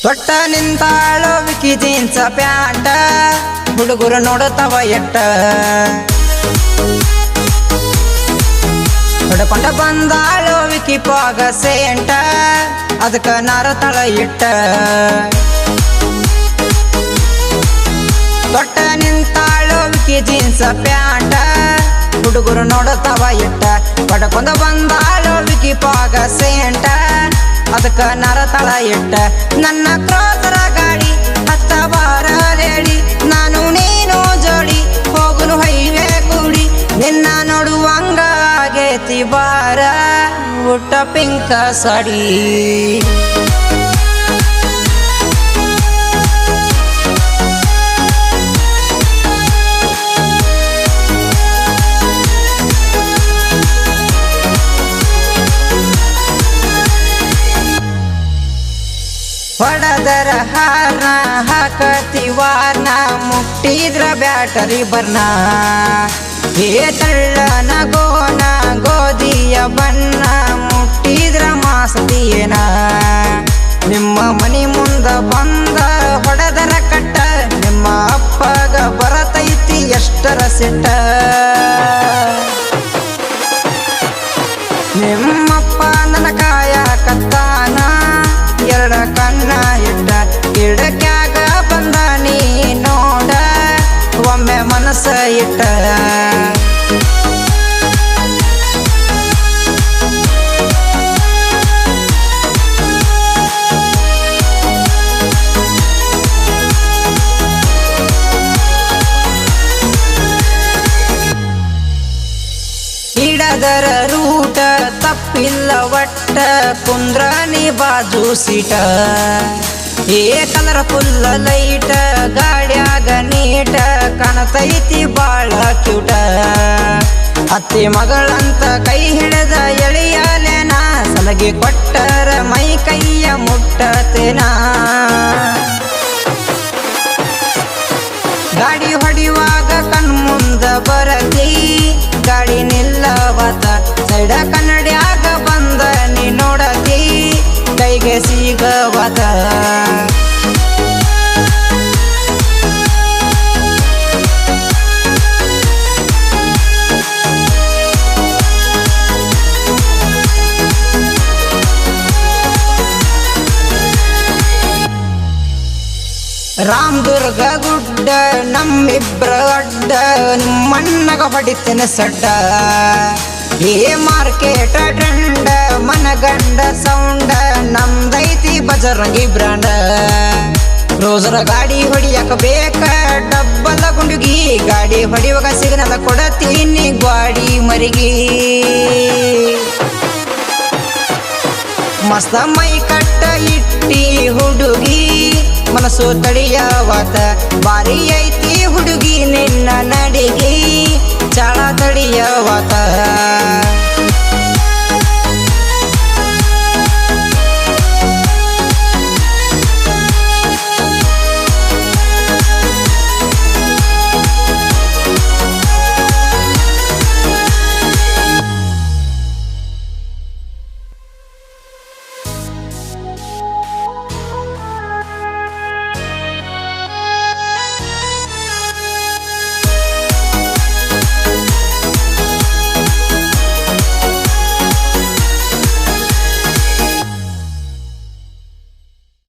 ತೊಟ್ಟ ನಿಂತಾಳೋ wiki jeans ಪ್ಯಾಂಟ ಹುಡುಗರು ನೋಡುತ್ತವ ಎಟ್ಟ ಹೊಡಕೊಂಡ ಬಂದಾಳೋ ವಿಕಿ ಪಾಗ ಸೇಂಟ ಅದಕ್ಕ ನಾರ ತಳ ಇಟ್ಟ ತೊಟ್ಟ ನಿಂತಾಳೋ ವಿಕಿ ಜೀನ್ಸ ಪ್ಯಾಂಟ ಹುಡುಗರು ನೋಡುತ್ತವ ಎಟ್ಟ ಹೊಡಕೊಂಡ ಬಂದಾಳೋ ವಿಕಿ ಪಾಗ ಸೇಂಟ ಅದಕ್ಕ ನರ ತಳ ಇಟ್ಟ ನನ್ನ ಕ್ರೋಸರ ಗಾಡಿ ಹತ್ತ ಬಾರ ಲೇಡಿ ನಾನು ನೀನು ಜೋಡಿ ಹೋಗುನು ಹೈವೇ ಕೂಡಿ ನಿನ್ನ ನೋಡುವಂಗ ಆಗೇತಿ ಬಾರ ಊಟ ಪಿಂಕ ಸಡಿ ಹೊಡದರ ಹಾರ್ನ ಹಾಕತಿ ವಾರ್ನ ಮುಟ್ಟಿದ್ರ ಬ್ಯಾಟರಿ ಬರ್ನ ಏ ತಳ್ಳನ ಗೋನ ಗೋಧಿಯ ಬಣ್ಣ ಮುಟ್ಟಿದ್ರ ಮಾಸದಿಯೇನ ನಿಮ್ಮ ಮನಿ ಮುಂದ ಬಂದ ಹೊಡದರ ಕಟ್ಟ ನಿಮ್ಮ ಅಪ್ಪಗ ಬರತೈತಿ ಎಷ್ಟರ ಸಿಟ್ಟ ನಿಮ್ಮಪ್ಪ ನನ್ನ ಕಾಯ ಕತ್ತಾನ ಎರಡ ಕಣ್ಣ ಇಟ್ಟ ಗಿಡಕ್ಯಾಗ ಬಂದ ನೀ ನೋಡ ಒಮ್ಮೆ ಮನಸ್ಸ ಇಟ್ಟ ಇಡದರ ರೂಟ ತಪ್ಪಿಲ್ಲ ಒಟ್ಟ ಕುಂದ್ರ ನೀ ಬಾಜು ಸೀಟ ಏ ಕಲರ್ಫುಲ್ಲ ಲೈಟ ಗಾಡ್ಯಾಗ ನೀಟ ಕಾಣತೈತಿ ಬಾಳ ಕ್ಯೂಟ ಅತ್ತಿ ಮಗಳಂತ ಕೈ ಹಿಡಿದ ಎಳಿಯಲೇನ ಸಲಗಿ ಕೊಟ್ಟರ ಮೈ ಕೈಯ ಮುಟ್ಟತೇನ ಗಾಡಿ ಹೊಡಿಯುವಾಗ ಕಣ್ಮುಂದ ಬರತಿ ಗಾಡಿ ನಿಲ್ಲವತ ಸೈಡ ಕನ್ನಡಿಯಾಗ ಬಂದ ನೀ ನೋಡತಿ ಕೈಗೆ ಸಿಗವತ ರಾಮದುರ್ಗ ಗುಡ್ಡ ನಮ್ಮಿಬ್ರ ಅಡ್ಡ ನಿಮ್ಮಣ್ಣಗ ಹೊಡಿತೇನ ಸಡ್ಡ ಏ ಮಾರ್ಕೆಟ ಟ್ರೆಂಡ ಮನಗಂಡ ಸೌಂಡ ನಮ್ದೈತಿ ಬಜರಂಗಿ ಬ್ರಾಂಡ ರೋಜರ ಗಾಡಿ ಹೊಡಿಯಕ ಬೇಕ ಡಬ್ಬಲ ಗುಂಡುಗಿ ಗಾಡಿ ಹೊಡಿಯುವಾಗ ಸಿಗ್ನದ ಕೊಡತೀನಿ ಗ್ವಾಡಿ ಮರಿಗಿ ಮಸ್ತ ಮೈ ಕಟ್ಟ ಇಟ್ಟಿ ಹುಡುಗಿ ಮನಸ್ಸು ತಡಿಯವಾತ ಬಾರಿ ಐತಿ ಹುಡುಗಿ ನಿನ್ನ ನಡಿಗಿ ಚಾಳ ತಡಿಯವಾತ